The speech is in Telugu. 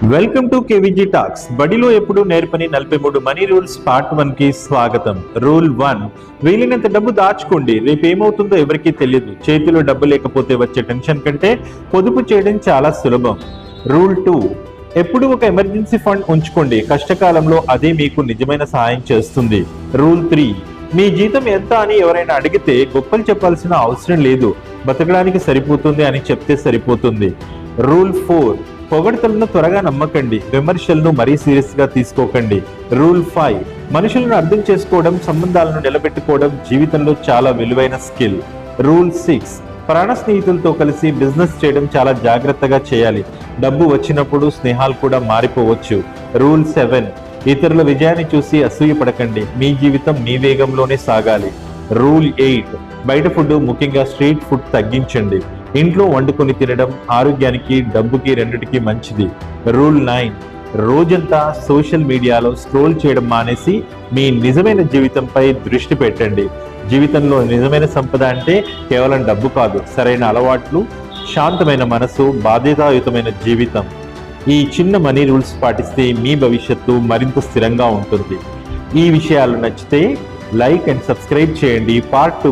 Welcome to KVG talks. బడిలో ఎప్పుడు నేర్పని 43 మనీ రూల్స్ పార్ట్ 1 కి స్వాగతం. రూల్ 1, వీలైనంత డబ్బు దాచుకోండి. రేపు ఏమవుతుందో ఎవరికీ తెలియదు. చేతిలో డబ్బు లేకపోతే వచ్చే టెన్షన్ కంటే పొదుపు చేయడం చాలా సులభం. రూల్ 2, ఎప్పుడు ఒక ఎమర్జెన్సీ ఫండ్ ఉంచుకోండి. కష్టకాలంలో అదే మీకు నిజమైన సహాయం చేస్తుంది. రూల్ 3, మీ జీతం ఎంత అని ఎవరైనా అడిగితే గొప్పలు చెప్పాల్సిన అవసరం లేదు. బతకడానికి సరిపోతుంది అని చెప్తే సరిపోతుంది. రూల్ 4, పొగడ్తలను త్వరగా నమ్మకండి. విమర్శలను మరీ సీరియస్ గా తీసుకోకండి. రూల్ 5, మనుషులను అర్థం చేసుకోవడం, సంబంధాలను నిలబెట్టుకోవడం జీవితంలో చాలా విలువైన స్కిల్. రూల్ 6, ప్రాణ స్నేహితులతో కలిసి బిజినెస్ చేయడం చాలా జాగ్రత్తగా చేయాలి. డబ్బు వచ్చినప్పుడు స్నేహాలు కూడా మారిపోవచ్చు. రూల్ 7, ఇతరుల విజయాన్ని చూసి అసూయపడకండి. మీ జీవితం మీ వేగంలోనే సాగాలి. రూల్ 8, బయట ఫుడ్, ముఖ్యంగా స్ట్రీట్ ఫుడ్ తగ్గించండి. ఇంట్లో వండుకొని తినడం ఆరోగ్యానికి, డబ్బుకి రెండిటికి మంచిది. రూల్ 9, రోజంతా సోషల్ మీడియాలో స్క్రోల్ చేయడం మానేసి మీ నిజమైన జీవితంపై దృష్టి పెట్టండి. జీవితంలో నిజమైన సంపద అంటే కేవలం డబ్బు కాదు, సరైన అలవాట్లు, శాంతమైన మనసు, బాధ్యతాయుతమైన జీవితం. ఈ చిన్న మనీ రూల్స్ పాటిస్తే మీ భవిష్యత్తు మరింత స్థిరంగా ఉంటుంది. ఈ విషయాలు నచ్చితే లైక్ అండ్ సబ్స్క్రైబ్ చేయండి. పార్ట్ 2